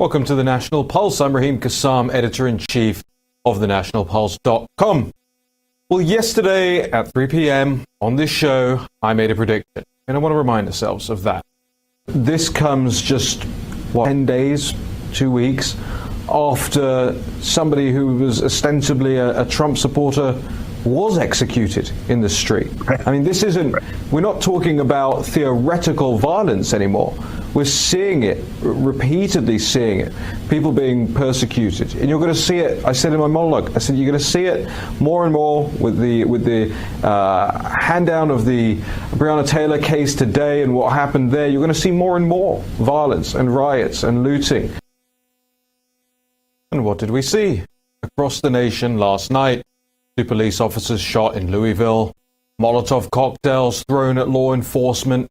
Welcome to the National Pulse. I'm Raheem Kassam, editor-in-chief of thenationalpulse.com. Well, yesterday at 3 p.m. on this show, I made a prediction, and I want to remind ourselves of that. This comes just, 10 days, 2 weeks, after somebody who was ostensibly a Trump supporter was executed in the street. I mean, we're not talking about theoretical violence anymore. We're seeing it, repeatedly seeing it, people being persecuted. And you're going to see it, I said in my monologue, I said you're going to see it more and more with the hand down of the Breonna Taylor case today and what happened there. You're going to see more and more violence and riots and looting. And what did we see? Across the nation last night, 2 police officers shot in Louisville, Molotov cocktails thrown at law enforcement,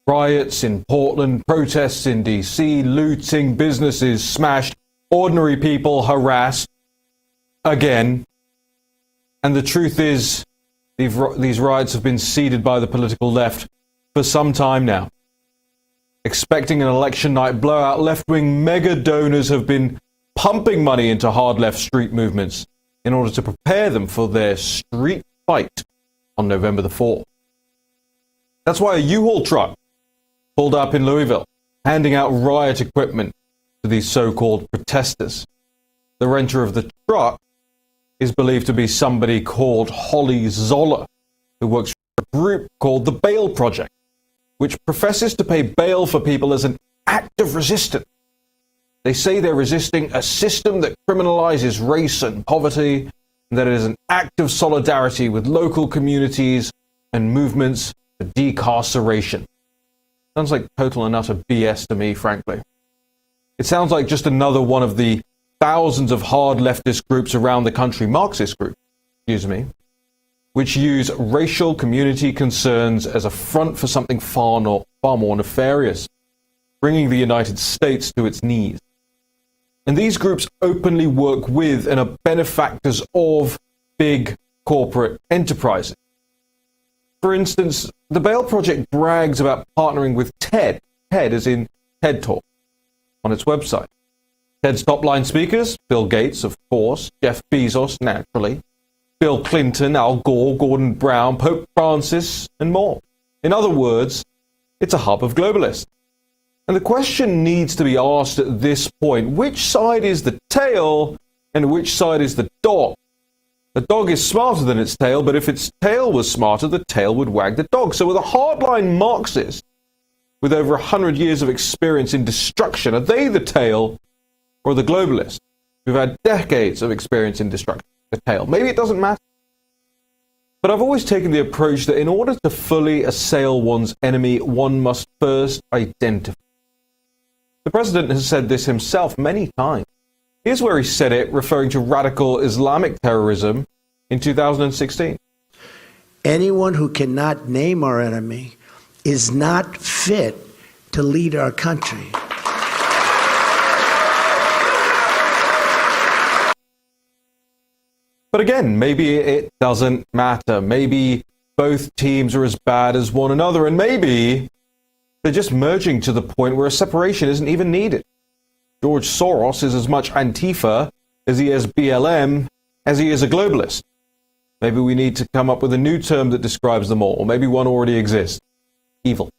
riots in Portland, protests in D.C., looting, businesses smashed, ordinary people harassed again. And the truth is, these riots have been seeded by the political left for some time now. Expecting an election night blowout, left-wing mega donors have been pumping money into hard left street movements in order to prepare them for their street fight on November the 4th. That's why a U-Haul truck pulled up in Louisville, handing out riot equipment to these so-called protesters. The renter of the truck is believed to be somebody called Holly Zoller, who works for a group called the Bail Project, which professes to pay bail for people as an act of resistance. They say they're resisting a system that criminalizes race and poverty, and that it is an act of solidarity with local communities and movements for decarceration. Sounds like total and utter BS to me, frankly. It sounds like just another one of the thousands of hard leftist groups around the country, Marxist groups, which use racial community concerns as a front for something far more nefarious, bringing the United States to its knees. And these groups openly work with and are benefactors of big corporate enterprises. For instance, the Bail Project brags about partnering with TED as in TED Talk, on its website. TED's top-line speakers, Bill Gates, of course, Jeff Bezos, naturally, Bill Clinton, Al Gore, Gordon Brown, Pope Francis, and more. In other words, it's a hub of globalists. And the question needs to be asked at this point, which side is the tail and which side is the dog? The dog is smarter than its tail, but if its tail was smarter, the tail would wag the dog. So with a hardline Marxist with over 100 years of experience in destruction, are they the tail or the globalists who've had decades of experience in destruction? The tail. Maybe it doesn't matter. But I've always taken the approach that in order to fully assail one's enemy, one must first identify. The president has said this himself many times. Here's where he said it, referring to radical Islamic terrorism in 2016. Anyone who cannot name our enemy is not fit to lead our country. But again, maybe it doesn't matter. Maybe both teams are as bad as one another, and maybe they're just merging to the point where a separation isn't even needed. George Soros is as much Antifa as he is BLM, as he is a globalist. Maybe we need to come up with a new term that describes them all, or maybe one already exists. Evil.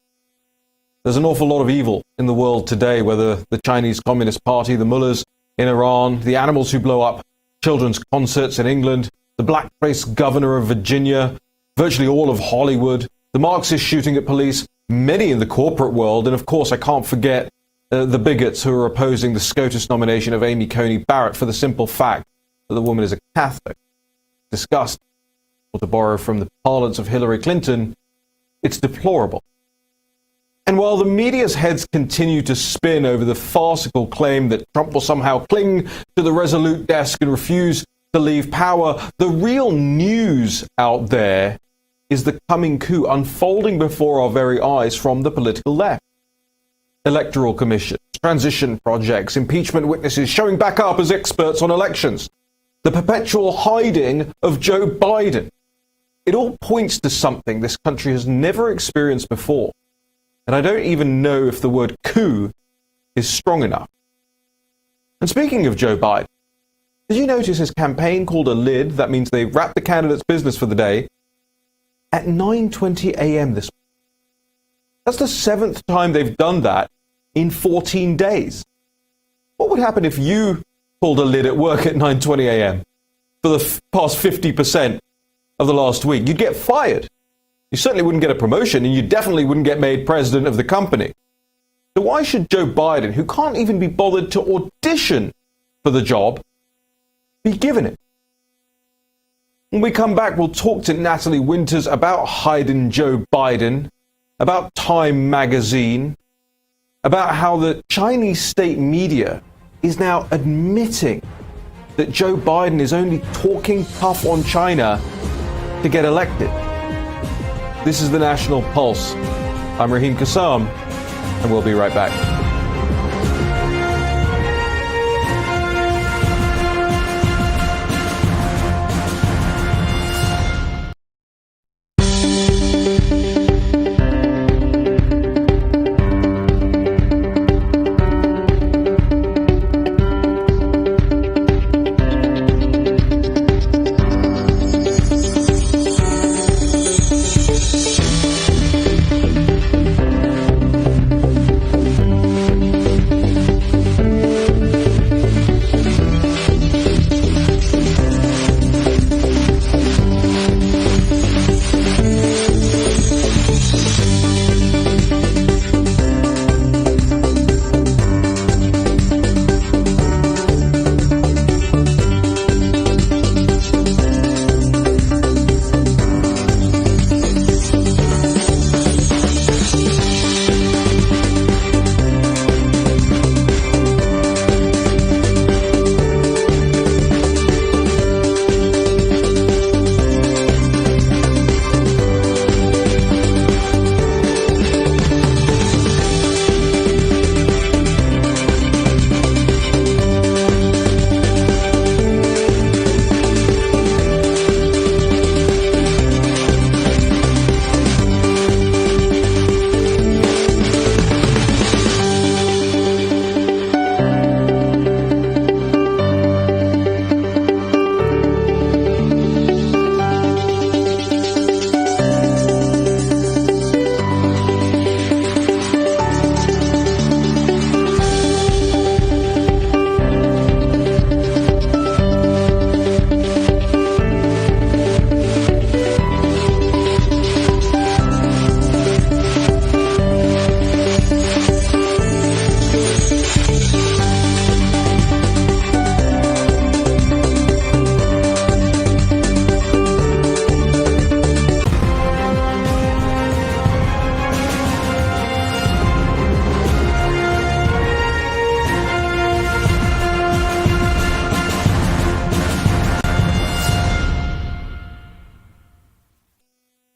There's an awful lot of evil in the world today, whether the Chinese Communist Party, the mullahs in Iran, the animals who blow up children's concerts in England, the blackface governor of Virginia, virtually all of Hollywood, the Marxists shooting at police, many in the corporate world, and of course I can't forget the bigots who are opposing the SCOTUS nomination of Amy Coney Barrett for the simple fact that the woman is a Catholic. Disgusting. Or to borrow from the parlance of Hillary Clinton, it's deplorable. And while the media's heads continue to spin over the farcical claim that Trump will somehow cling to the resolute desk and refuse to leave power, the real news out there is the coming coup unfolding before our very eyes from the political left. Electoral commissions, transition projects, impeachment witnesses showing back up as experts on elections, the perpetual hiding of Joe Biden. It all points to something this country has never experienced before. And I don't even know if the word coup is strong enough. And speaking of Joe Biden, did you notice his campaign called a lid? That means they wrapped the candidate's business for the day at 9:20 a.m. this morning. That's the 7th time they've done that in 14 days. What would happen if you pulled a lid at work at 9:20 a.m. for the past 50% of the last week? You'd get fired. You certainly wouldn't get a promotion, and you definitely wouldn't get made president of the company. So why should Joe Biden, who can't even be bothered to audition for the job, be given it? When we come back, we'll talk to Natalie Winters about hiding Joe Biden, about Time magazine, about how the Chinese state media is now admitting that Joe Biden is only talking tough on China to get elected. This is the National Pulse. I'm Raheem Kassam, and we'll be right back.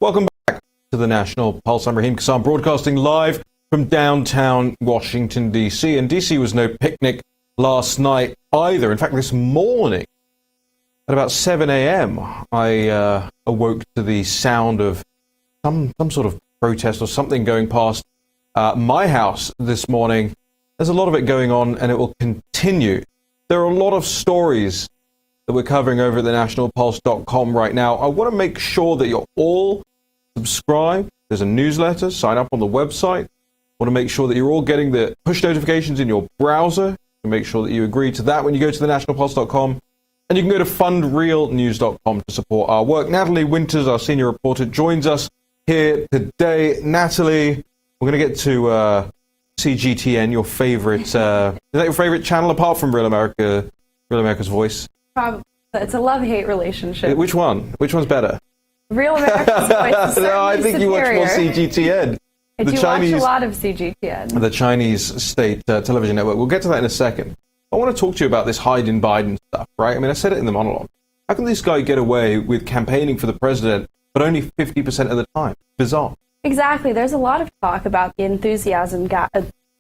Welcome back to the National Pulse. I'm Raheem Kassam, broadcasting live from downtown Washington, D.C. And D.C. was no picnic last night either. In fact, this morning, at about 7 a.m., I awoke to the sound of some sort of protest or something going past my house this morning. There's a lot of it going on, and it will continue. There are a lot of stories that we're covering over at thenationalpulse.com right now. I want to make sure that you're all subscribed. There's a newsletter. Sign up on the website. I want to make sure that you're all getting the push notifications in your browser. Make sure that you agree to that when you go to thenationalpulse.com. And you can go to fundrealnews.com to support our work. Natalie Winters, our senior reporter, joins us here today. Natalie, we're going to get to CGTN, your favorite. Is that your favorite channel apart from Real America's Voice? Probably. It's a love-hate relationship. Which one? Which one's better? Real America's Voice is No, I think superior. you watch more CGTN. I do watch a lot of CGTN. The Chinese state television network. We'll get to that in a second. I want to talk to you about this hiding Biden stuff, right? I mean, I said it in the monologue. How can this guy get away with campaigning for the president, but only 50% of the time? Bizarre. Exactly. There's a lot of talk about the enthusiasm gap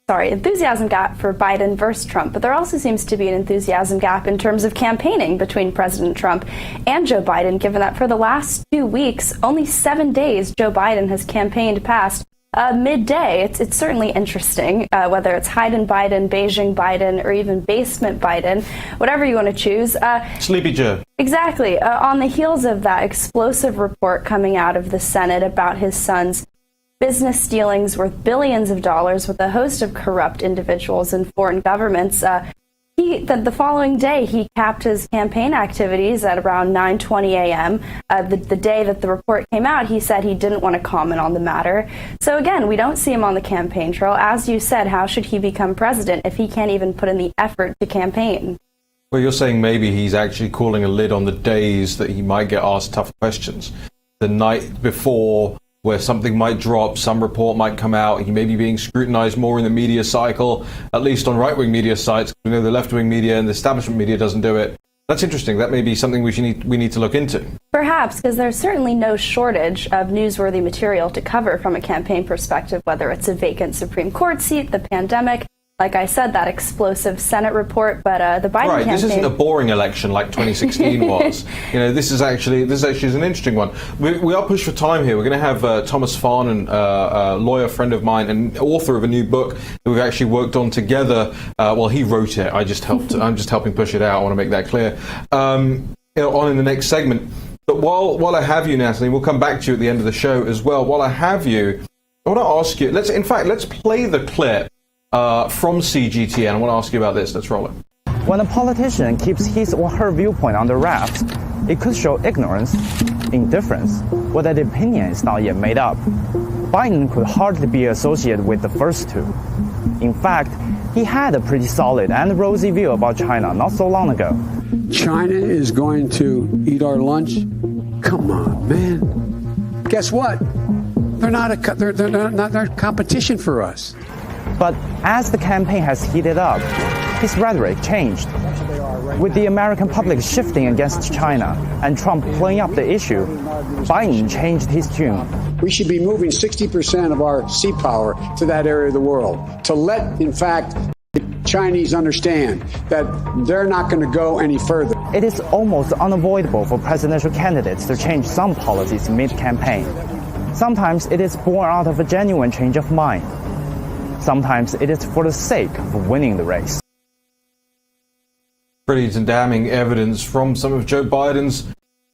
for Biden versus Trump, but there also seems to be an enthusiasm gap in terms of campaigning between President Trump and Joe Biden, given that for the last 2 weeks, only 7 days, Joe Biden has campaigned past midday. It's certainly interesting, whether it's hide-in Biden, Beijing Biden, or even basement Biden, whatever you want to choose. Sleepy Joe. Exactly. On the heels of that explosive report coming out of the Senate about his son's business dealings worth billions of dollars with a host of corrupt individuals and foreign governments, the following day, he capped his campaign activities at around 9:20 a.m. The day that the report came out, he said he didn't want to comment on the matter. So again, we don't see him on the campaign trail. As you said, how should he become president if he can't even put in the effort to campaign? Well, you're saying maybe he's actually calling a lid on the days that he might get asked tough questions. The night before, where something might drop, some report might come out, he may be being scrutinized more in the media cycle, at least on right-wing media sites. We know the left-wing media and the establishment media doesn't do it. That's interesting. That may be something we need to look into. Perhaps, because there's certainly no shortage of newsworthy material to cover from a campaign perspective, whether it's a vacant Supreme Court seat, the pandemic, like I said, that explosive Senate report, but the Biden campaign... This isn't a boring election like 2016 was. This is actually an interesting one. We are pushed for time here. We're going to have Thomas Farnan, a lawyer friend of mine and author of a new book that we've actually worked on together. Well, he wrote it. I'm just helping push it out. I want to make that clear. On in the next segment. But while I have you, Natalie, we'll come back to you at the end of the show as well. While I have you, I want to ask you. Let's play the clip from CGTN. I want to ask you about this. Let's roll it. When a politician keeps his or her viewpoint under wraps, it could show ignorance, indifference, or that the opinion is not yet made up. Biden could hardly be associated with the first two. In fact, he had a pretty solid and rosy view about China not so long ago. China is going to eat our lunch? Come on, man. Guess what? They're not competition for us. But as the campaign has heated up, his rhetoric changed. With the American public shifting against China and Trump playing up the issue, Biden changed his tune. We should be moving 60% of our sea power to that area of the world to let, in fact, the Chinese understand that they're not going to go any further. It is almost unavoidable for presidential candidates to change some policies mid-campaign. Sometimes it is born out of a genuine change of mind. Sometimes it is for the sake of winning the race. Pretty damning evidence from some of Joe Biden's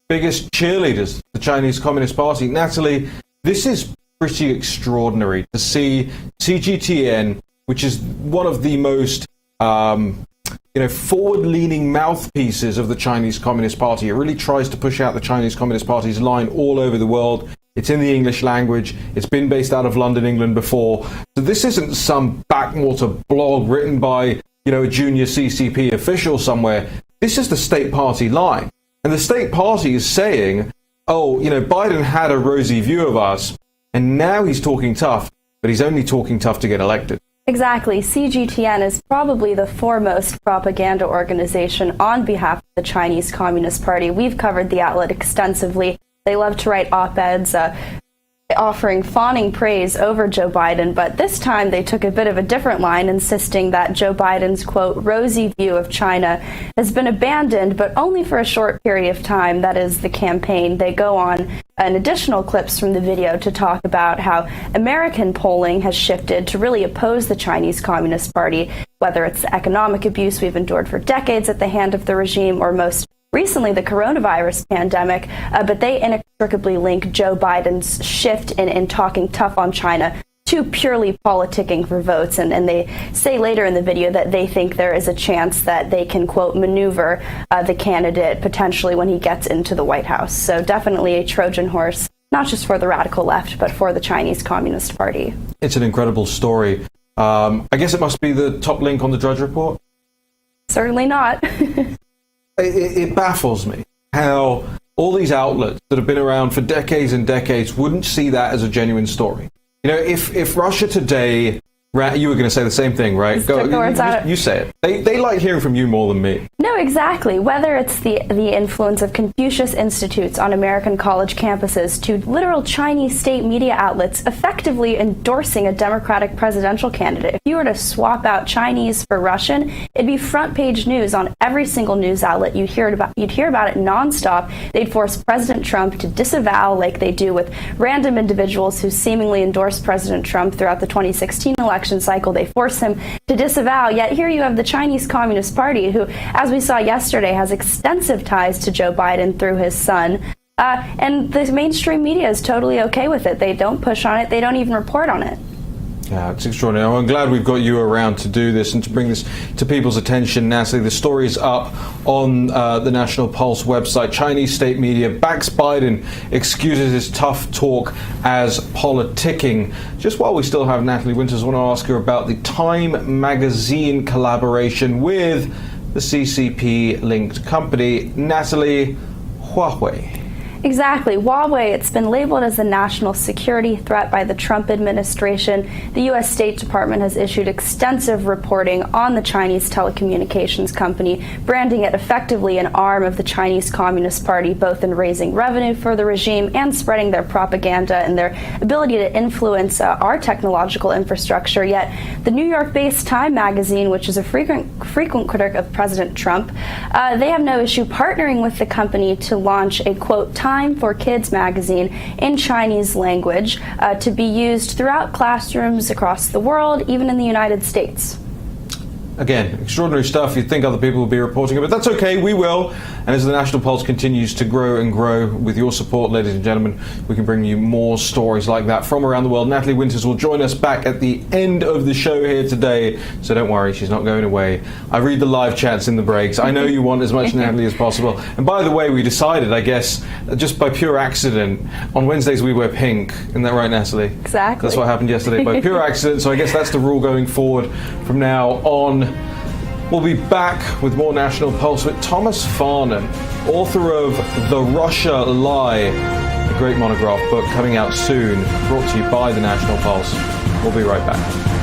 biggest cheerleaders, the Chinese Communist Party. Natalie, this is pretty extraordinary to see CGTN, which is one of the most forward-leaning mouthpieces of the Chinese Communist Party. It really tries to push out the Chinese Communist Party's line all over the world. It's in the English language. It's been based out of London, England before. So this isn't some backwater blog written by, a junior CCP official somewhere. This is the state party line. And the state party is saying, Biden had a rosy view of us, and now he's talking tough, but he's only talking tough to get elected. Exactly. CGTN is probably the foremost propaganda organization on behalf of the Chinese Communist Party. We've covered the outlet extensively. They love to write op-eds offering fawning praise over Joe Biden, but this time they took a bit of a different line, insisting that Joe Biden's, quote, rosy view of China has been abandoned, but only for a short period of time. That is the campaign. They go on in additional clips from the video to talk about how American polling has shifted to really oppose the Chinese Communist Party, whether it's the economic abuse we've endured for decades at the hand of the regime or most recently the coronavirus pandemic, but they inextricably link Joe Biden's shift in talking tough on China to purely politicking for votes. And they say later in the video that they think there is a chance that they can, quote, maneuver the candidate potentially when he gets into the White House. So definitely a Trojan horse, not just for the radical left, but for the Chinese Communist Party. It's an incredible story. I guess it must be the top link on the Drudge Report? Certainly not. It baffles me how all these outlets that have been around for decades and decades wouldn't see that as a genuine story. If Russia Today You were going to say the same thing, right? You say it. They like hearing from you more than me. No, exactly. Whether it's the influence of Confucius Institutes on American college campuses to literal Chinese state media outlets effectively endorsing a Democratic presidential candidate. If you were to swap out Chinese for Russian, it'd be front page news on every single news outlet. You'd hear about it nonstop. They'd force President Trump to disavow, like they do with random individuals who seemingly endorsed President Trump throughout the 2016 election cycle. They force him to disavow. Yet here you have the Chinese Communist Party, who, as we saw yesterday, has extensive ties to Joe Biden through his son. And the mainstream media is totally okay with it. They don't push on it. They don't even report on it. Yeah, it's extraordinary. I'm glad we've got you around to do this and to bring this to people's attention. Natalie, the story is up on the National Pulse website. Chinese state media backs Biden, excuses his tough talk as politicking. Just while we still have Natalie Winters, I want to ask her about the Time magazine collaboration with the CCP-linked company. Natalie, Huawei. Exactly. Huawei, it's been labeled as a national security threat by the Trump administration. The U.S. State Department has issued extensive reporting on the Chinese telecommunications company, branding it effectively an arm of the Chinese Communist Party, both in raising revenue for the regime and spreading their propaganda and their ability to influence our technological infrastructure. Yet the New York-based Time magazine, which is a frequent critic of President Trump, they have no issue partnering with the company to launch a, quote, Time for Kids magazine in Chinese language to be used throughout classrooms across the world, even in the United States. Again, extraordinary stuff. You'd think other people would be reporting it, but that's okay, we will. And as the National Pulse continues to grow and grow, with your support, ladies and gentlemen, we can bring you more stories like that from around the world. Natalie Winters will join us back at the end of the show here today, so don't worry, she's not going away. I read the live chats in the breaks. I know you want as much Natalie as possible. And by the way, we decided, I guess, just by pure accident, on Wednesdays we wear pink. Isn't that right, Natalie? Exactly. That's what happened yesterday, by pure accident, so I guess that's the rule going forward from now on. We'll be back with more National Pulse with Thomas Farnan, author of The Russia Lie, a great monograph book coming out soon, brought to you by the National Pulse. We'll be right back.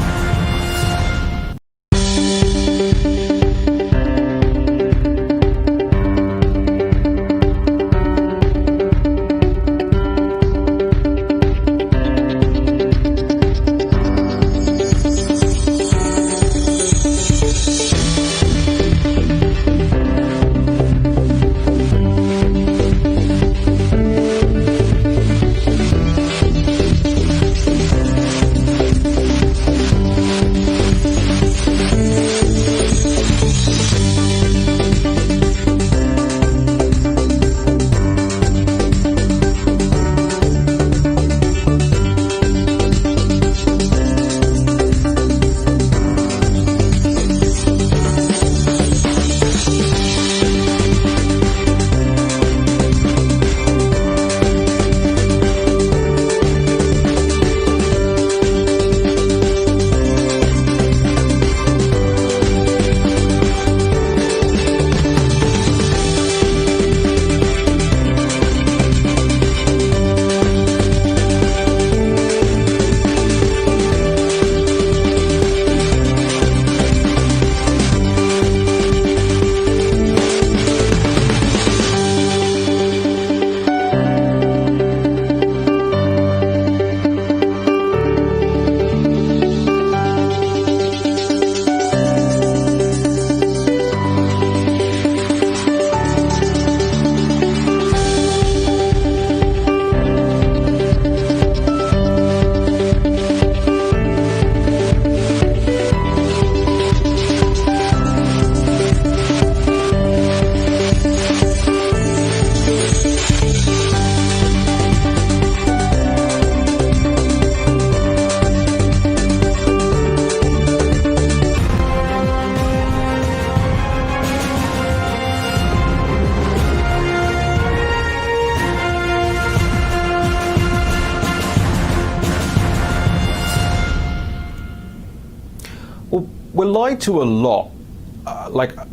We're lied to a lot,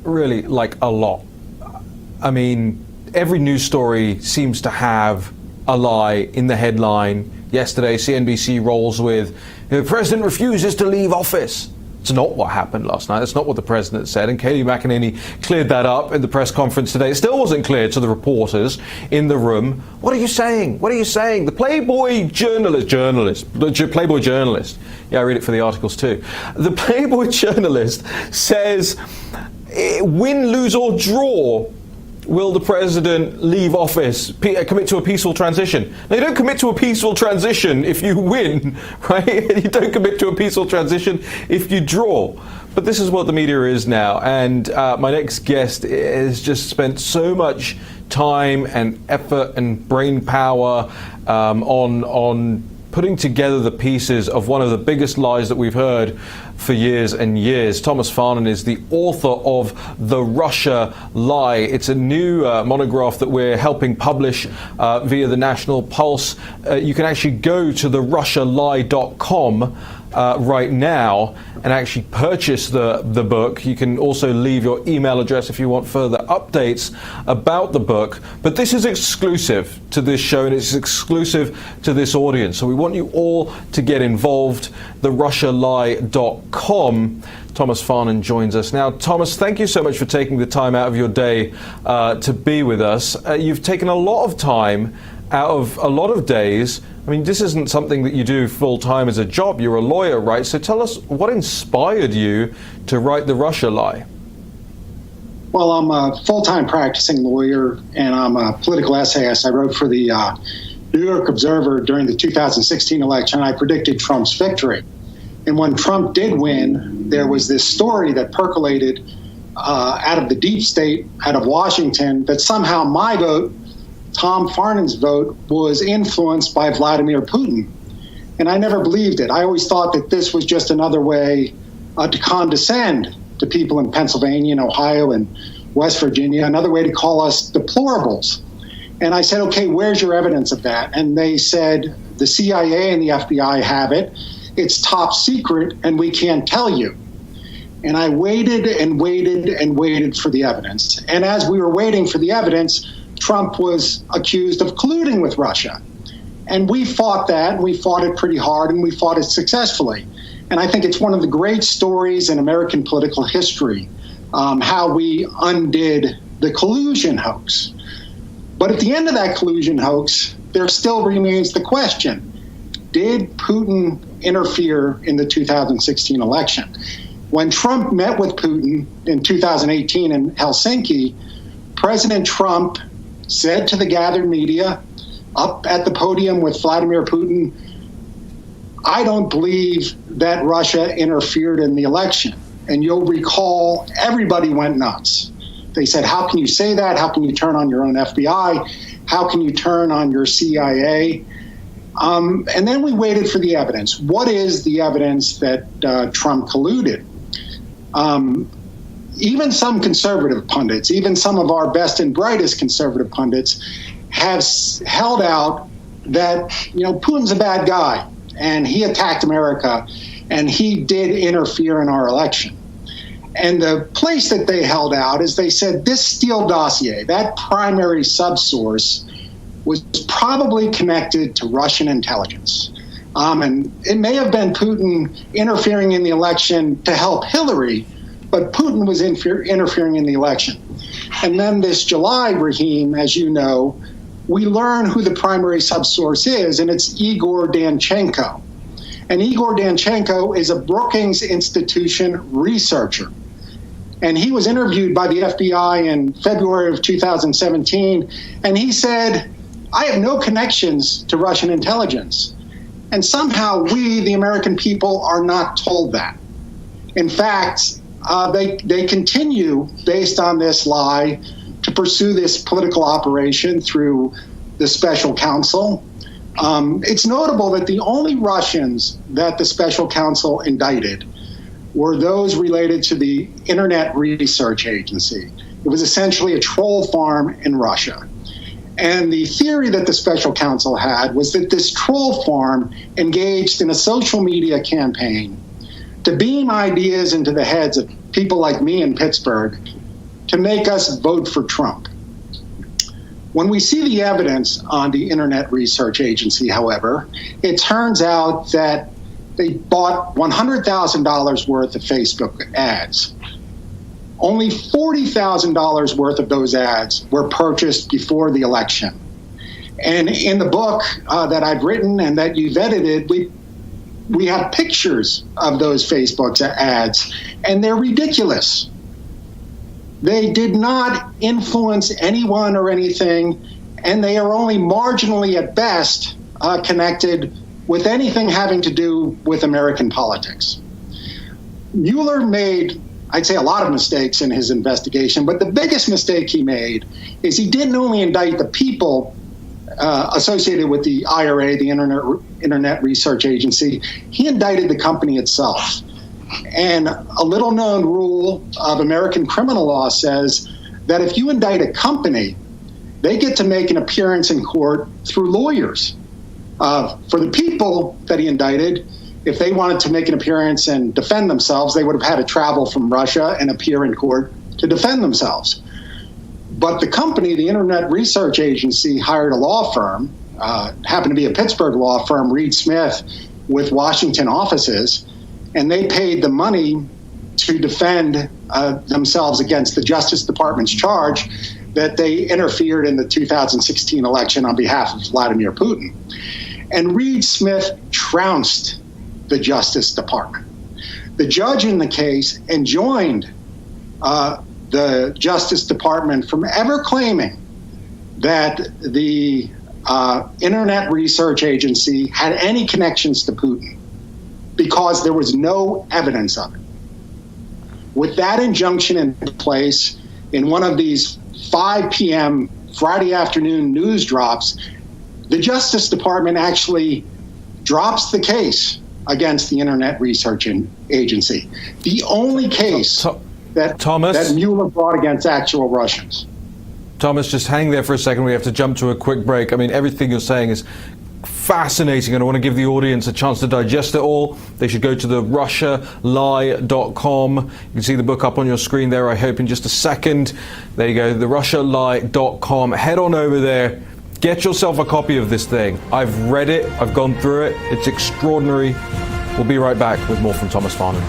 really a lot. I mean, every news story seems to have a lie in the headline, Yesterday, CNBC rolls with, the president refuses to leave office. It's not what happened last night. That's not what the president said. And Kayleigh McEnany cleared that up in the press conference today. It still wasn't clear to the reporters in the room. What are you saying? What are you saying? The Playboy Playboy journalist. Yeah, I read it for the articles too. The Playboy journalist says, win, lose or draw, will the president leave office, commit to a peaceful transition? Now, you don't commit to a peaceful transition if you win, right? You don't commit to a peaceful transition if you draw. But this is what the media is now. And my next guest has just spent so much time and effort and brain power on putting together the pieces of one of the biggest lies that we've heard for years and years. Thomas Farnan is the author of The Russia Lie. It's a new monograph that we're helping publish via the National Pulse. You can actually go to therussialie.com right now and actually purchase the book. You can also leave your email address if you want further updates about the book. But this is exclusive to this show and it's exclusive to this audience. So we want you all to get involved. TheRussiaLie.com. Thomas Farnan joins us now. Thomas, thank you so much for taking the time out of your day to be with us. You've taken a lot of time out of a lot of days. I mean, this isn't something that you do full-time as a job. You're a lawyer, right? So tell us what inspired you to write The Russia Lie? Well, I'm a full-time practicing lawyer, and I'm a political essayist. I wrote for the New York Observer during the 2016 election. I predicted Trump's victory. And when Trump did win, there was this story that percolated out of the deep state, out of Washington, that somehow my vote, Tom Farnan's vote, was influenced by Vladimir Putin. And I never believed it. I always thought that this was just another way to condescend to people in Pennsylvania and Ohio and West Virginia, another way to call us deplorables. And I said, okay, where's your evidence of that? And they said, the CIA and the FBI have it. It's top secret, and we can't tell you. And I waited and waited and waited for the evidence. And as we were waiting for the evidence, Trump was accused of colluding with Russia. And we fought that, and we fought it pretty hard, and we fought it successfully. And I think it's one of the great stories in American political history, how we undid the collusion hoax. But at the end of that collusion hoax, there still remains the question, did Putin interfere in the 2016 election? When Trump met with Putin in 2018 in Helsinki, President Trump said to the gathered media up at the podium with Vladimir Putin, I don't believe that Russia interfered in the election. And you'll recall everybody went nuts. They said, how can you say that? How can you turn on your own FBI? How can you turn on your CIA? And then we waited for the evidence. What is the evidence that Trump colluded? Even some conservative pundits, even some of our best and brightest conservative pundits, have held out that, Putin's a bad guy and he attacked America and he did interfere in our election. And the place that they held out is they said this Steele dossier, that primary subsource, was probably connected to Russian intelligence. And it may have been Putin interfering in the election to help Hillary, but Putin was interfering in the election. And then this July, Raheem, as you know, we learn who the primary subsource is, and it's Igor Danchenko. And Igor Danchenko is a Brookings Institution researcher. And he was interviewed by the FBI in February of 2017, and he said, I have no connections to Russian intelligence. And somehow we, the American people, are not told that. In fact, they continue, based on this lie, to pursue this political operation through the special counsel. It's notable that the only Russians that the special counsel indicted were those related to the Internet Research Agency. It was essentially a troll farm in Russia. And the theory that the special counsel had was that this troll farm engaged in a social media campaign to beam ideas into the heads of people like me in Pittsburgh to make us vote for Trump. When we see the evidence on the Internet Research Agency, however, it turns out that they bought $100,000 worth of Facebook ads. Only $40,000 worth of those ads were purchased before the election. And in the book that I've written and that you've edited, we have pictures of those Facebook ads, and they're ridiculous. They did not influence anyone or anything, and they are only marginally at best connected with anything having to do with American politics. Mueller made, I'd say, a lot of mistakes in his investigation, but the biggest mistake he made is he didn't only indict the people associated with the IRA, the Internet Research Agency, he indicted the company itself. And a little-known rule of American criminal law says that if you indict a company, they get to make an appearance in court through lawyers. For the people that he indicted, if they wanted to make an appearance and defend themselves, they would have had to travel from Russia and appear in court to defend themselves. But the company, the Internet Research Agency, hired a law firm, happened to be a Pittsburgh law firm, Reed Smith, with Washington offices, and they paid the money to defend themselves against the Justice Department's charge that they interfered in the 2016 election on behalf of Vladimir Putin. And Reed Smith trounced the Justice Department. The judge in the case enjoined the Justice Department from ever claiming that the Internet Research Agency had any connections to Putin, because there was no evidence of it. With that injunction in place, in one of these 5 p.m. Friday afternoon news drops, the Justice Department actually drops the case against the Internet Research Agency. The only case that Mueller brought against actual Russians. Thomas, just hang there for a second. We have to jump to a quick break. I mean, everything you're saying is fascinating, and I want to give the audience a chance to digest it all. They should go to the russialie.com. You can see the book up on your screen there, I hope, in just a second. There you go, the russialie.com. Head on over there. Get yourself a copy of this thing. I've read it. I've gone through it. It's extraordinary. We'll be right back with more from Thomas Farnham.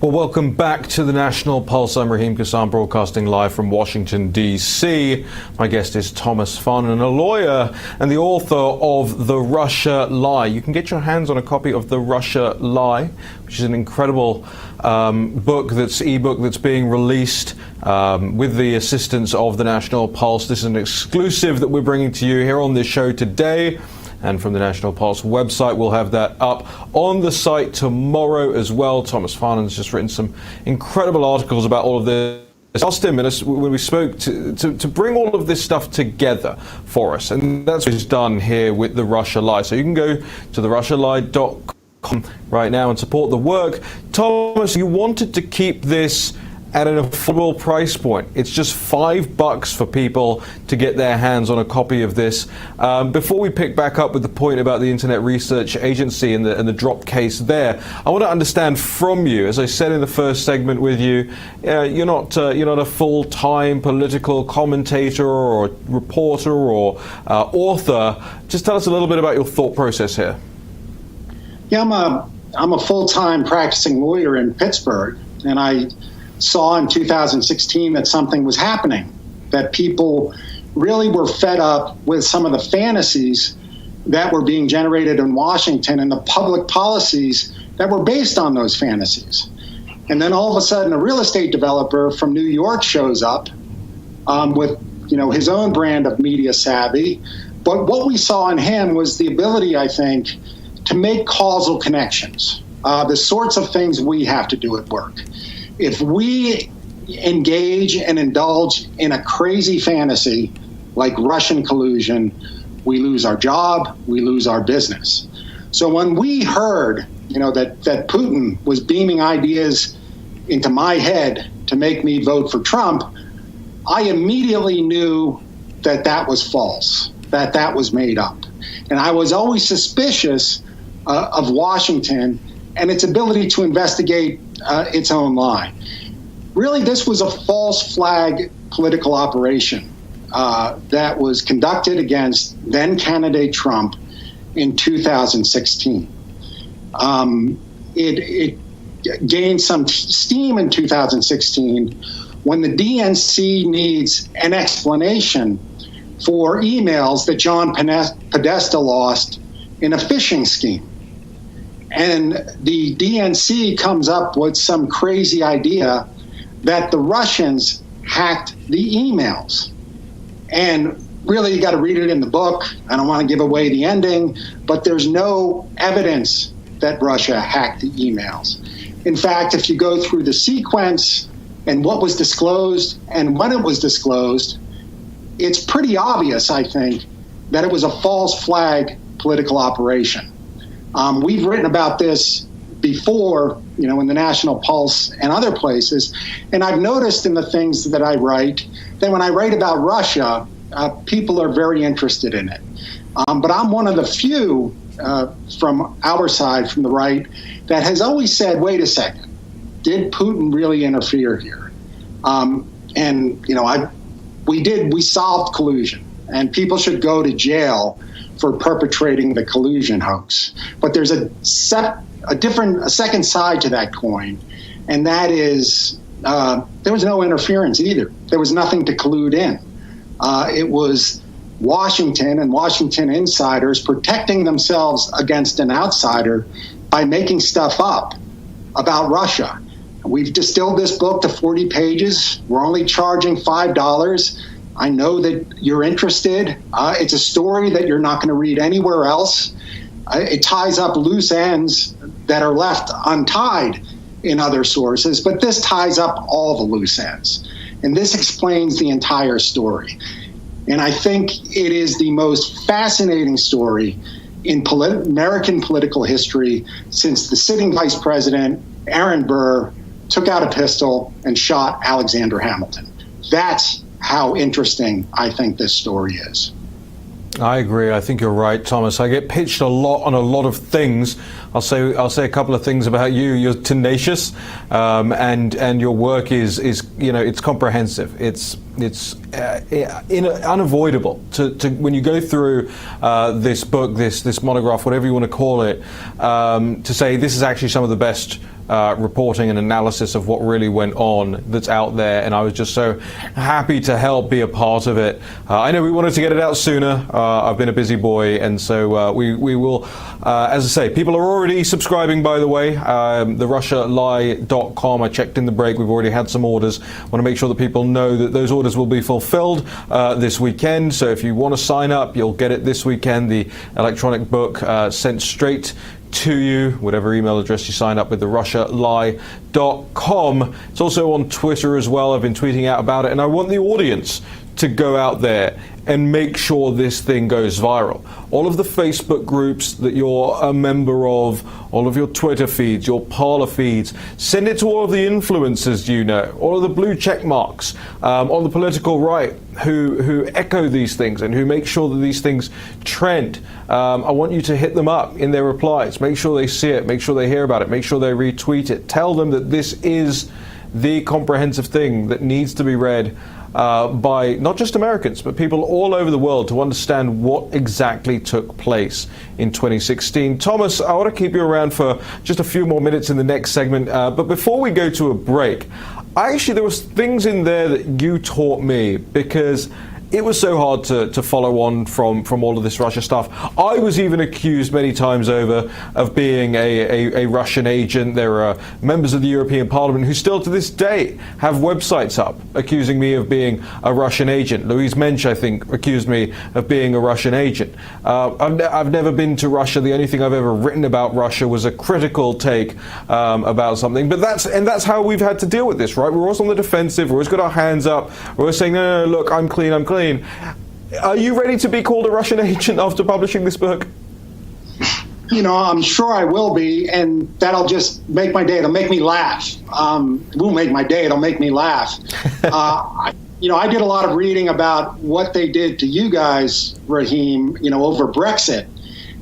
Well, welcome back to the National Pulse. I'm Raheem Kassam, broadcasting live from Washington, D.C. My guest is Thomas Farnan, a lawyer and the author of The Russia Lie. You can get your hands on a copy of The Russia Lie, which is an incredible ebook that's being released with the assistance of the National Pulse. This is an exclusive that we're bringing to you here on this show today. And from the National Pulse website, we'll have that up on the site tomorrow as well. Thomas Farnan's just written some incredible articles about all of this. I asked him when we spoke to bring all of this stuff together for us. And that's what he's done here with The Russia Lie. So you can go to therussialie.com right now and support the work. Thomas, you wanted to keep this at an affordable price point. It's just $5 for people to get their hands on a copy of this. Before we pick back up with the point about the Internet Research Agency and the drop case there, I want to understand from you, as I said in the first segment with you, you're not a full-time political commentator or reporter or author. Just tell us a little bit about your thought process here. Yeah, I'm a full-time practicing lawyer in Pittsburgh, and I saw in 2016 that something was happening, that people really were fed up with some of the fantasies that were being generated in Washington and the public policies that were based on those fantasies. And then all of a sudden, a real estate developer from New York shows up with his own brand of media savvy. But what we saw in him was the ability, I think, to make causal connections, the sorts of things we have to do at work. If we engage and indulge in a crazy fantasy like Russian collusion, we lose our job, we lose our business. So when we heard, that Putin was beaming ideas into my head to make me vote for Trump, I immediately knew that that was false, that was made up. And I was always suspicious of Washington and its ability to investigate its own lie. Really, this was a false flag political operation that was conducted against then candidate Trump in 2016. It gained some steam in 2016 when the DNC needs an explanation for emails that John Podesta lost in a phishing scheme. And the DNC comes up with some crazy idea that the Russians hacked the emails. And really, you got to read it in the book. I don't want to give away the ending, but there's no evidence that Russia hacked the emails. In fact, if you go through the sequence and what was disclosed and when it was disclosed, it's pretty obvious, I think, that it was a false flag political operation. We've written about this before, in the National Pulse and other places, and I've noticed in the things that I write that when I write about Russia, people are very interested in it. But I'm one of the few from our side, from the right, that has always said, wait a second, did Putin really interfere here? We solved collusion, and people should go to jail for perpetrating the collusion hoax. But there's a second side to that coin, and that is there was no interference either. There was nothing to collude in. It was Washington and Washington insiders protecting themselves against an outsider by making stuff up about Russia. We've distilled this book to 40 pages. We're only charging $5. I know that you're interested. It's a story that you're not going to read anywhere else. It ties up loose ends that are left untied in other sources, but this ties up all the loose ends. And this explains the entire story. And I think it is the most fascinating story in American political history since the sitting vice president, Aaron Burr, took out a pistol and shot Alexander Hamilton. That's how interesting I think this story is. I agree. I think you're right, Thomas. I get pitched a lot on a lot of things. I'll say a couple of things about you. You're tenacious, and your work is it's comprehensive. It's it's unavoidable to when you go through this book, this monograph, whatever you want to call it, to say this is actually some of the best reporting and analysis of what really went on that's out there, and I was just so happy to help be a part of it. I know we wanted to get it out sooner. I've been a busy boy, and so we will, as I say, people are already subscribing, by the way. The RussiaLie.com, I checked in the break, we've already had some orders. I want to make sure that people know that those orders will be fulfilled this weekend, so if you want to sign up, you'll get it this weekend, the electronic book sent straight to you, whatever email address you sign up with, the RussiaLie.com. It's also on Twitter as well. I've been tweeting out about it, and I want the audience to go out there and make sure this thing goes viral. All of the Facebook groups that you're a member of, all of your Twitter feeds, your Parler feeds, send it to all of the influencers you know, all of the blue check marks on the political right who echo these things and who make sure that these things trend. I want you to hit them up in their replies. Make sure they see it, make sure they hear about it, make sure they retweet it. Tell them that this is the comprehensive thing that needs to be read by not just Americans, but people all over the world to understand what exactly took place in 2016. Thomas, I want to keep you around for just a few more minutes in the next segment, but before we go to a break, there was things in there that you taught me, because it was so hard to follow on from all of this Russia stuff. I was even accused many times over of being a Russian agent. There are members of the European Parliament who still to this day have websites up accusing me of being a Russian agent. Louise Mensch, I think, accused me of being a Russian agent. I've never been to Russia. The only thing I've ever written about Russia was a critical take about something. But that's how we've had to deal with this, right? We're always on the defensive. We're always got our hands up. We're always saying, no, look, I'm clean. Are you ready to be called a Russian agent after publishing this book? You know, I'm sure I will be, and that'll just make my day. It'll make me laugh. It won't make my day. It'll make me laugh. I did a lot of reading about what they did to you guys, Raheem, over Brexit,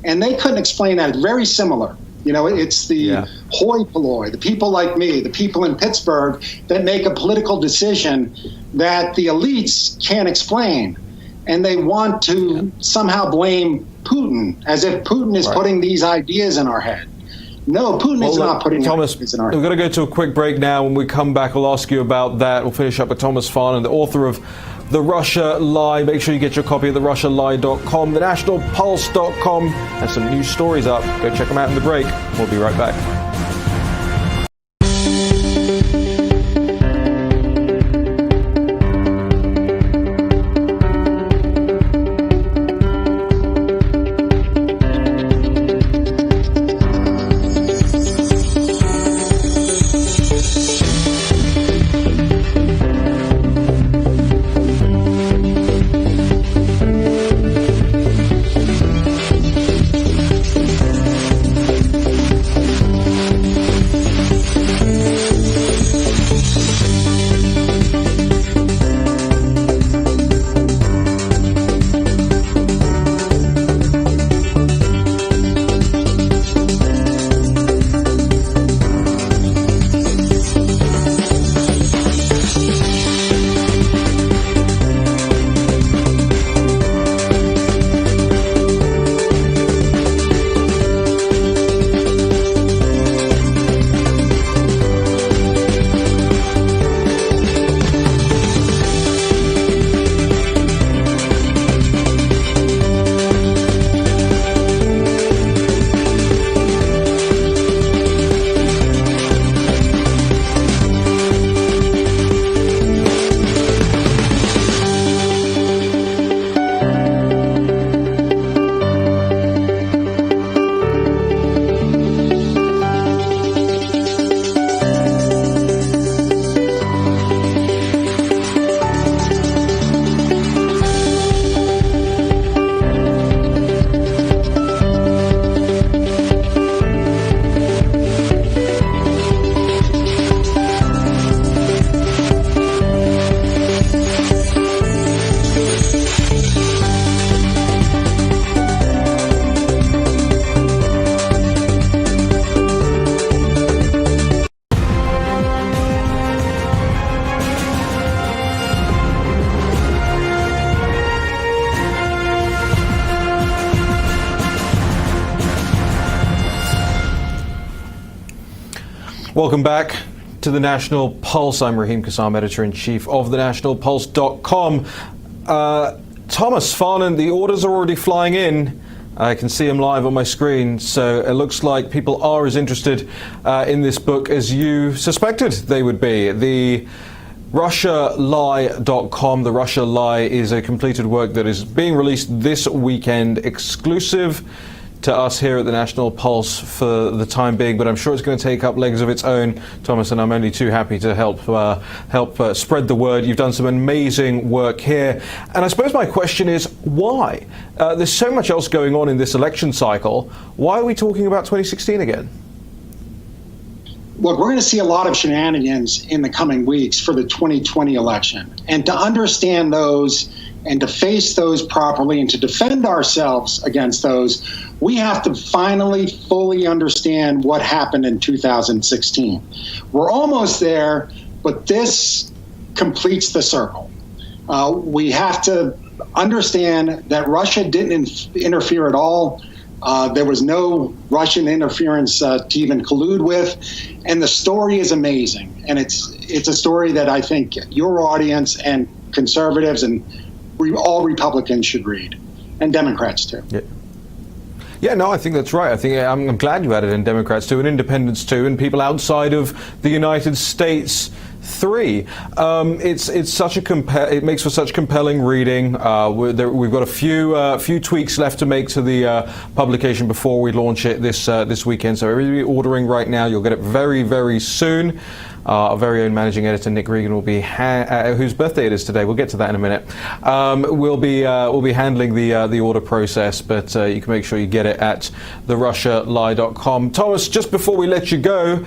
and they couldn't explain that. It's very similar. It's the hoi polloi, the people like me, the people in Pittsburgh that make a political decision that the elites can't explain. And they want to somehow blame Putin, as if Putin is putting these ideas in our head. No, Putin is not putting ideas in our head. We're going to go to a quick break now. When we come back, I'll ask you about that. We'll finish up with Thomas Farnan, the author of The Russia Lie. Make sure you get your copy of the RussiaLie.com, the nationalpulse.com, and some new stories up. Go check them out in the break. We'll be right back. Welcome back to the National Pulse. I'm Raheem Kassam, editor-in-chief of thenationalpulse.com. Thomas Farnan, the orders are already flying in. I can see them live on my screen, so it looks like people are as interested in this book as you suspected they would be. The RussiaLie.com. The Russia Lie is a completed work that is being released this weekend, exclusive to us here at the National Pulse for the time being, but I'm sure it's going to take up legs of its own, Thomas, and I'm only too happy to help spread the word. You've done some amazing work here, and I suppose my question is, why? There's so much else going on in this election cycle. Why are we talking about 2016 again? Look, we're going to see a lot of shenanigans in the coming weeks for the 2020 election, and to understand those and to face those properly and to defend ourselves against those, we have to finally fully understand what happened in 2016. We're almost there, but this completes the circle. We have to understand that Russia didn't interfere at all. There was no Russian interference to even collude with, and the story is amazing. And it's a story that I think your audience and conservatives and all Republicans should read, and Democrats too. Yeah, no, I think that's right. I think I'm glad you added in Democrats too, and independents too, and people outside of the United States. It's such a it makes for such compelling reading. We've got a few tweaks left to make to the publication before we launch it this weekend. So everybody ordering right now, you'll get it very, very soon. Our very own managing editor Nick Regan will be whose birthday it is today. We'll get to that in a minute. We'll be handling the order process, but you can make sure you get it at therussialie.com. Thomas, just before we let you go,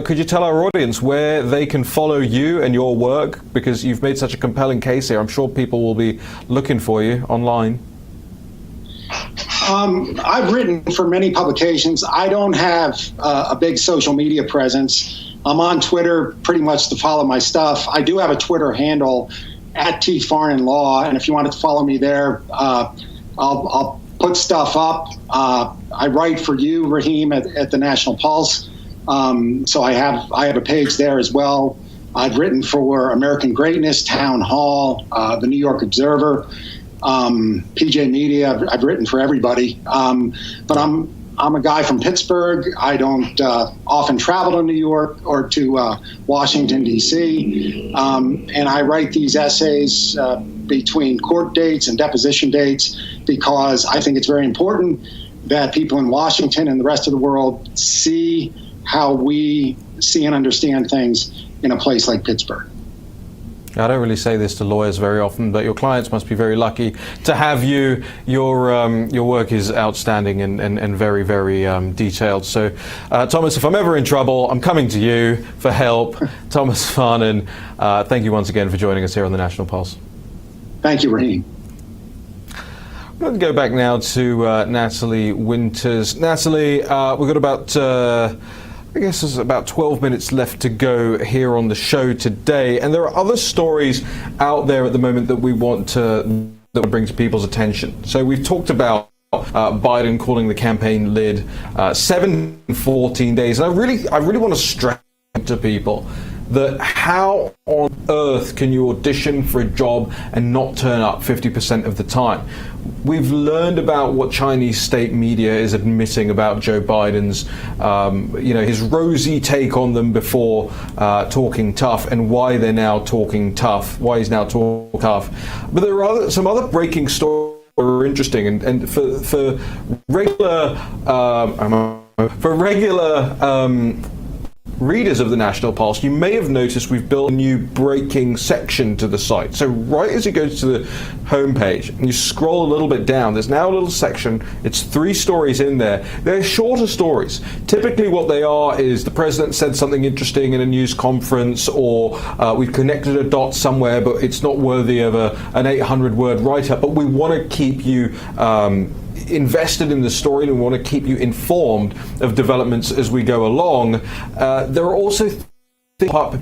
could you tell our audience where they can follow you and your work, because you've made such a compelling case here? I'm sure people will be looking for you online. I've written for many publications. I don't have a big social media presence. I'm on Twitter pretty much to follow my stuff. I do have a Twitter handle at @TFarnanLaw, and if you wanted to follow me there, I'll put stuff up. I write for you, Raheem, at the National Pulse, so I have a page there as well. I've written for American Greatness, Town Hall, the New York Observer, PJ Media. I've written for everybody, but I'm a guy from Pittsburgh. I don't often travel to New York or to Washington, D.C., and I write these essays between court dates and deposition dates because I think it's very important that people in Washington and the rest of the world see how we see and understand things in a place like Pittsburgh. I don't really say this to lawyers very often, but your clients must be very lucky to have you. Your work is outstanding and very, very detailed. So, Thomas, if I'm ever in trouble, I'm coming to you for help. Thomas Farnan, thank you once again for joining us here on the National Pulse. Thank you, Raheem. I'm going to go back now to Natalie Winters. Natalie, we've got about I guess there's about 12 minutes left to go here on the show today, and there are other stories out there at the moment that we want to bring to people's attention. So we've talked about Biden calling the campaign lid 14 days, and I really want to stress to people that how on earth can you audition for a job and not turn up 50% of the time? We've learned about what Chinese state media is admitting about Joe Biden's, his rosy take on them before talking tough, and why they're now talking tough, why he's now talking tough. But there are some other breaking stories that are interesting, and for regular readers of the National Pulse, you may have noticed we've built a new breaking section to the site. So right as you go to the homepage and you scroll a little bit down, there's now a little section. It's 3 stories in there. They're shorter stories. Typically what they are is the president said something interesting in a news conference, or we've connected a dot somewhere, but it's not worthy of an 800-word write-up. But we want to keep you invested in the story, and we want to keep you informed of developments as we go along. There are also things up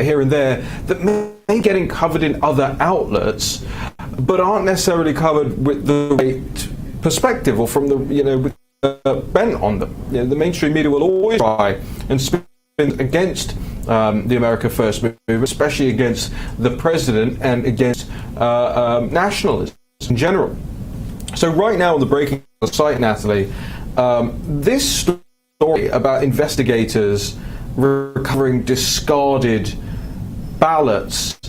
here and there that may be getting covered in other outlets, but aren't necessarily covered with the right perspective or from the with bent on them. The mainstream media will always try and spin been against the America First movement, especially against the president and against nationalism in general. So right now on the breaking site, Natalie, this story about investigators recovering discarded ballots,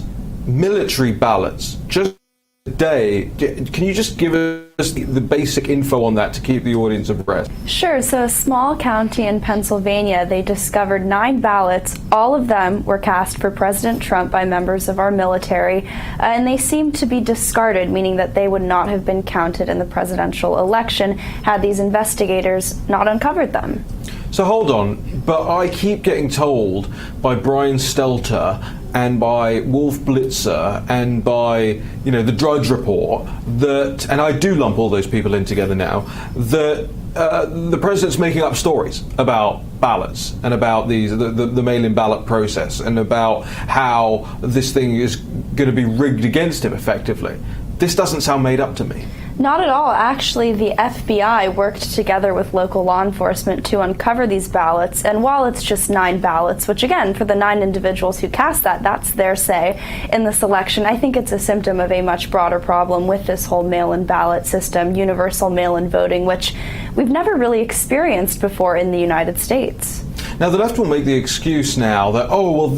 military ballots, just today. Can you just give us the basic info on that to keep the audience abreast? Sure. So a small county in Pennsylvania, they discovered 9 ballots. All of them were cast for President Trump by members of our military, and they seemed to be discarded, meaning that they would not have been counted in the presidential election had these investigators not uncovered them. So hold on, but I keep getting told by Brian Stelter and by Wolf Blitzer and by, the Drudge Report that, and I do lump all those people in together now, that the president's making up stories about ballots and about the mail-in ballot process and about how this thing is going to be rigged against him effectively. This doesn't sound made up to me. Not at all. Actually, the FBI worked together with local law enforcement to uncover these ballots, and while it's just 9 ballots, which again, for the 9 individuals who cast that's their say in this election, I think it's a symptom of a much broader problem with this whole mail-in ballot system, universal mail-in voting, which we've never really experienced before in the United States. Now, the left will make the excuse now that,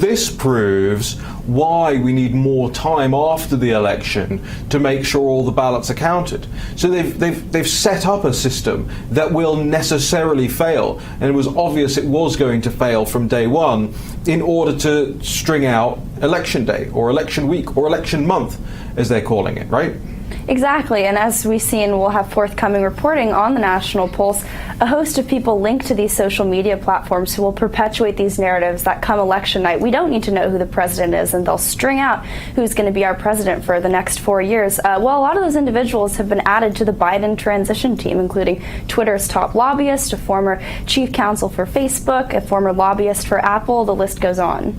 this proves why we need more time after the election to make sure all the ballots are counted. So they've set up a system that will necessarily fail, and it was obvious it was going to fail from day one in order to string out election day or election week or election month, as they're calling it, right? Exactly, and as we've seen, we'll have forthcoming reporting on the National Pulse, a host of people linked to these social media platforms who will perpetuate these narratives that come election night, we don't need to know who the president is, and they'll string out who's going to be our president for the next 4 years. Well, a lot of those individuals have been added to the Biden transition team, including Twitter's top lobbyist, a former chief counsel for Facebook, a former lobbyist for Apple, the list goes on.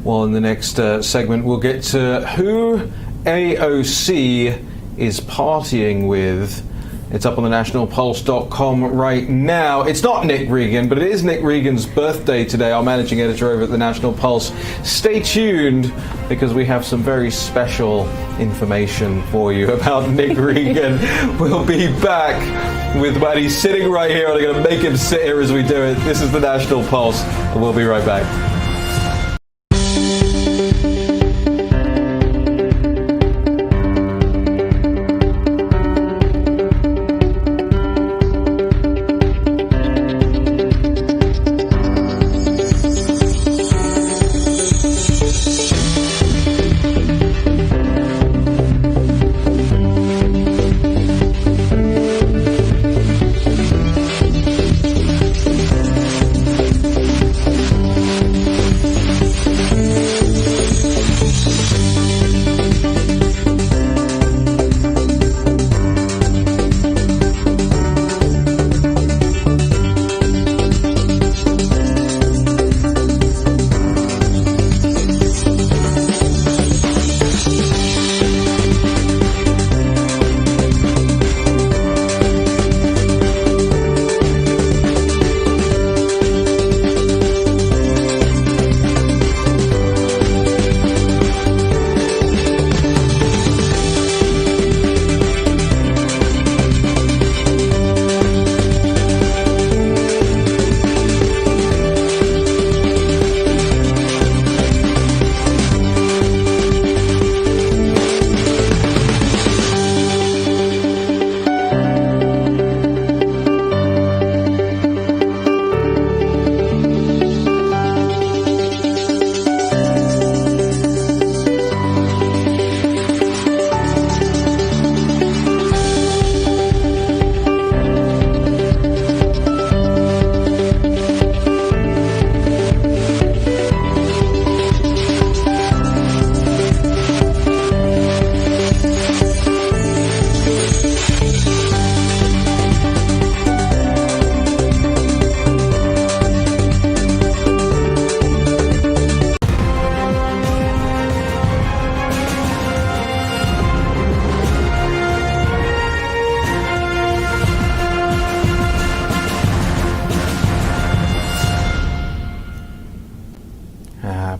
Well, in the next segment, we'll get to who AOC is partying with. It's up on the nationalpulse.com right now. It's not Nick Regan, but it is Nick Regan's birthday today, our managing editor over at the National Pulse. Stay tuned, because we have some very special information for you about Nick Regan. We'll be back with when he's sitting right here, and I'm going to make him sit here as we do it. This is the National Pulse, and we'll be right back.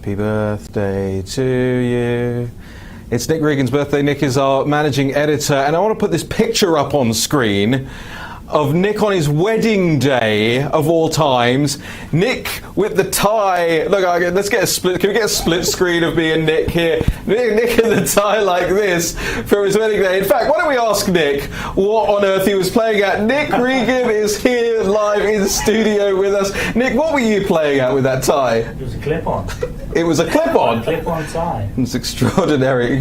Happy birthday to you. It's Nick Regan's birthday. Nick is our managing editor, and I want to put this picture up on screen of Nick on his wedding day of all times. Nick with the tie. Look, let's get a split. Can we get a split screen of me and Nick here? Nick in the tie like this for his wedding day. In fact, why don't we ask Nick what on earth he was playing at? Nick Regan is here live in studio with us. Nick, what were you playing at with that tie? It was a clip-on. It was a clip-on. Clip-on tie. It's extraordinary.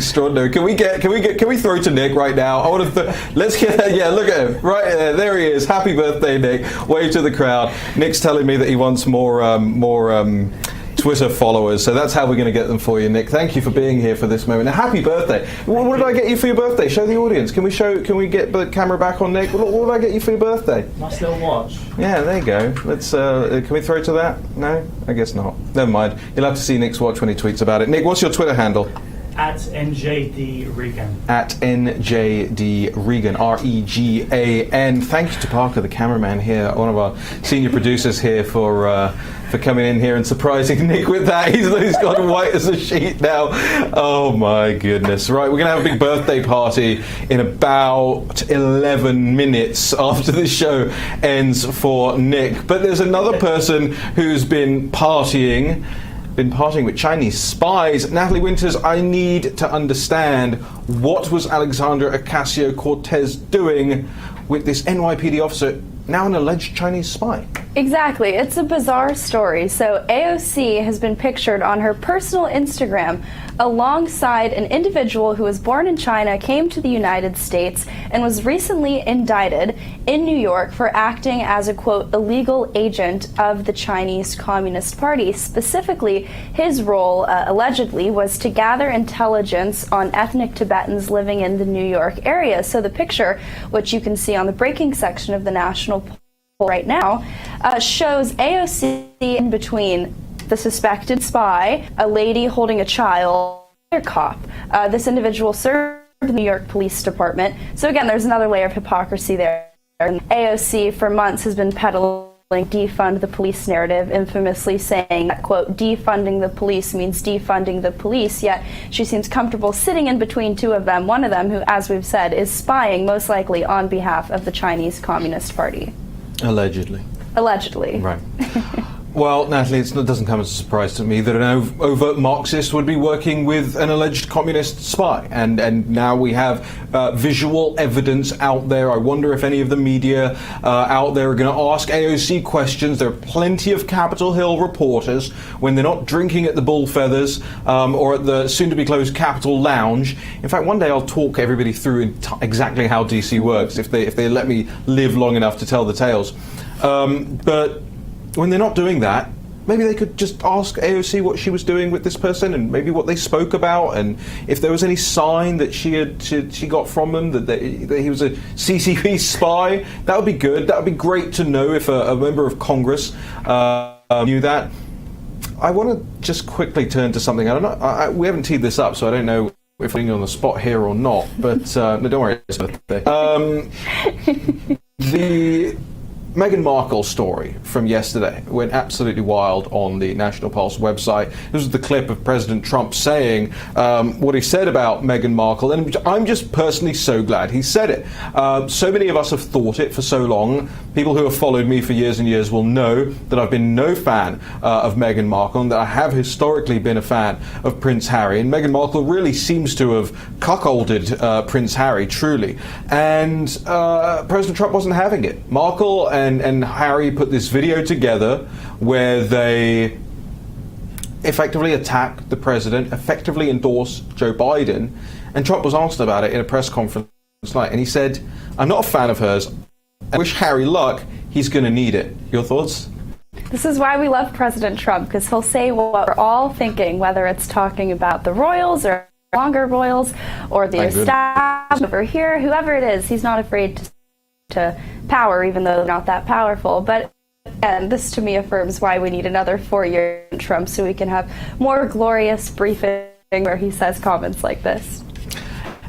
Can we throw to Nick right now? I want to. Let's get that. Yeah, look at him right there. There he is. Happy birthday, Nick. Wave to the crowd. Nick's telling me that he wants more Twitter followers, so that's how we're going to get them for you, Nick. Thank you for being here for this moment. Now, happy birthday. What did I get you for your birthday? Show the audience. Can we get the camera back on Nick? What did I get you for your birthday? Nice little watch. Yeah, there you go. Let's. Can we throw to that? No, I guess not. Never mind. You'll have to see Nick's watch when he tweets about it. Nick, what's your Twitter handle? At NJD Regan. At NJD Regan, R-E-G-A-N. Thank you to Parker, the cameraman here, one of our senior producers here, for coming in here and surprising Nick with that. He's gone white as a sheet now. Oh my goodness. Right, we're going to have a big birthday party in about 11 minutes after the show ends for Nick. But there's another person who's been partying with Chinese spies. Natalie Winters, I need to understand, what was Alexandra Ocasio-Cortez doing with this NYPD officer, now an alleged Chinese spy? Exactly. It's a bizarre story. So AOC has been pictured on her personal Instagram alongside an individual who was born in China, came to the United States, and was recently indicted in New York for acting as a, quote, illegal agent of the Chinese Communist Party. Specifically, his role, allegedly, was to gather intelligence on ethnic Tibetans living in the New York area. So the picture, which you can see on the breaking section of the National Poll right now, shows AOC in between the suspected spy, a lady holding a child, a cop. This individual served the New York Police Department. So again, there's another layer of hypocrisy there. And AOC for months has been peddling defund the police narrative, infamously saying that, quote, defunding the police means defunding the police, yet she seems comfortable sitting in between two of them, one of them who, as we've said, is spying most likely on behalf of the Chinese Communist Party. Allegedly. Right. Well, Natalie, it doesn't come as a surprise to me that an overt Marxist would be working with an alleged communist spy. And now we have visual evidence out there. I wonder if any of the media out there are going to ask AOC questions. There are plenty of Capitol Hill reporters, when they're not drinking at the Bull Feathers or at the soon-to-be-closed Capitol Lounge. In fact, one day I'll talk everybody through exactly how DC works, if they let me live long enough to tell the tales. But when they're not doing that, maybe they could just ask AOC what she was doing with this person, and maybe what they spoke about, and if there was any sign that she got from them that he was a CCP spy. That would be good. That would be great to know if a member of Congress knew that. I want to just quickly turn to something. I don't know. We haven't teed this up, so I don't know if I'm on the spot here or not. But no, don't worry. It's birthday. The Meghan Markle story from yesterday went absolutely wild on the National Pulse website. This was the clip of President Trump saying what he said about Meghan Markle, and I'm just personally so glad he said it. So many of us have thought it for so long. People who have followed me for years and years will know that I've been no fan of Meghan Markle, and that I have historically been a fan of Prince Harry. And Meghan Markle really seems to have cuckolded Prince Harry, truly. And President Trump wasn't having it. Markle and Harry put this video together where they effectively attack the president, effectively endorse Joe Biden, and Trump was asked about it in a press conference tonight, and he said, "I'm not a fan of hers. I wish Harry luck. He's going to need it." Your thoughts? This is why we love President Trump, because he'll say what we're all thinking, whether it's talking about the royals or longer royals or the establishment over here, whoever it is. He's not afraid to power, even though they're not that powerful. But and this to me affirms why we need another 4-year Trump, so we can have more glorious briefing where he says comments like this.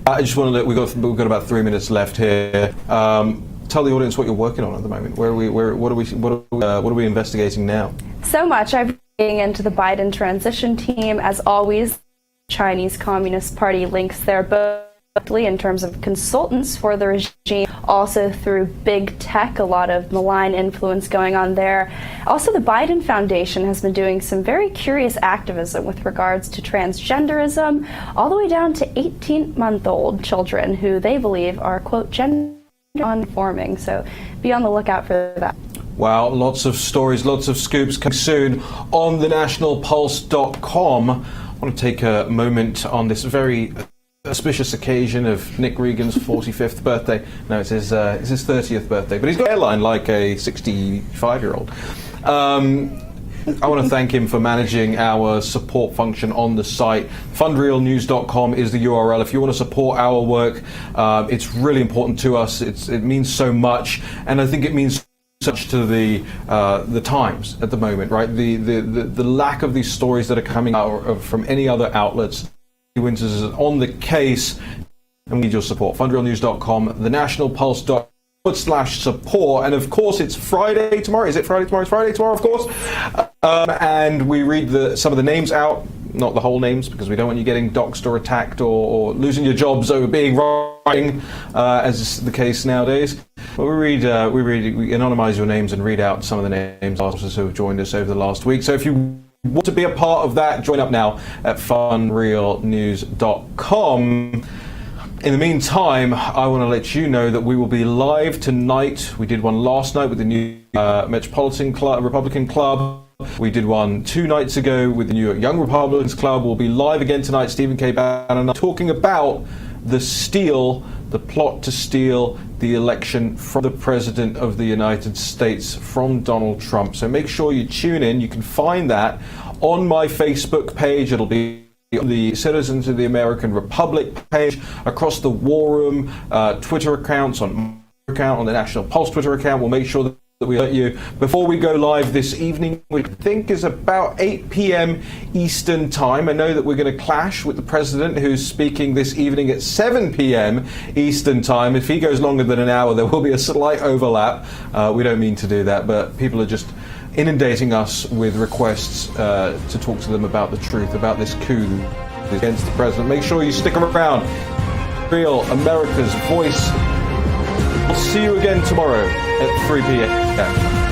I just want to we've got about 3 minutes left here. Tell the audience what you're working on at the moment. What are we investigating now? so much. I'm getting into the Biden transition team. As always, Chinese Communist Party links there both in terms of consultants for the regime, also through big tech, a lot of malign influence going on there. Also, the Biden Foundation has been doing some very curious activism with regards to transgenderism, all the way down to 18-month-old children who they believe are, quote, gender non-conforming. So be on the lookout for that. Wow, lots of stories, lots of scoops coming soon on thenationalpulse.com. I want to take a moment on this very auspicious occasion of Nick Regan's 45th birthday. No, it's his 30th birthday, but he's got a hairline like a 65-year-old. I want to thank him for managing our support function on the site. Fundrealnews.com is the URL. If you want to support our work, it's really important to us. It means so much, and I think it means so much to the Times at the moment, right? The lack of these stories that are coming out from any other outlets. Winters is on the case, and we need your support. Fundrealnews.com, thenationalpulse.com/support, and of course it's Friday tomorrow. Is it Friday tomorrow? It's Friday tomorrow, of course. And we read some of the names out, not the whole names, because we don't want you getting doxxed or attacked or losing your jobs over being wrong, as is the case nowadays. But we anonymize your names and read out some of the names of officers who have joined us over the last week. So if you want to be a part of that, join up now at funrealnews.com. In the meantime, I want to let you know that we will be live tonight. We did one last night with the new Metropolitan Club, Republican Club. We did one 2 nights ago with the New York Young Republicans Club. We'll be live again tonight, Stephen K. Bannon and I, talking about the plot to steal the election from the President of the United States, from Donald Trump. So make sure you tune in. You can find that on my Facebook page. It'll be on the Citizens of the American Republic page, across the War Room Twitter accounts, on the National Pulse Twitter account. We'll make sure that we alert you before we go live this evening, which I think is about 8 p.m. Eastern time. I know that we're going to clash with the president, who's speaking this evening at 7 p.m. Eastern time. If he goes longer than an hour, there will be a slight overlap. We don't mean to do that, but people are just inundating us with requests to talk to them about the truth, about this coup against the president. Make sure you stick around. Real America's Voice. We'll see you again tomorrow at 3 p.m.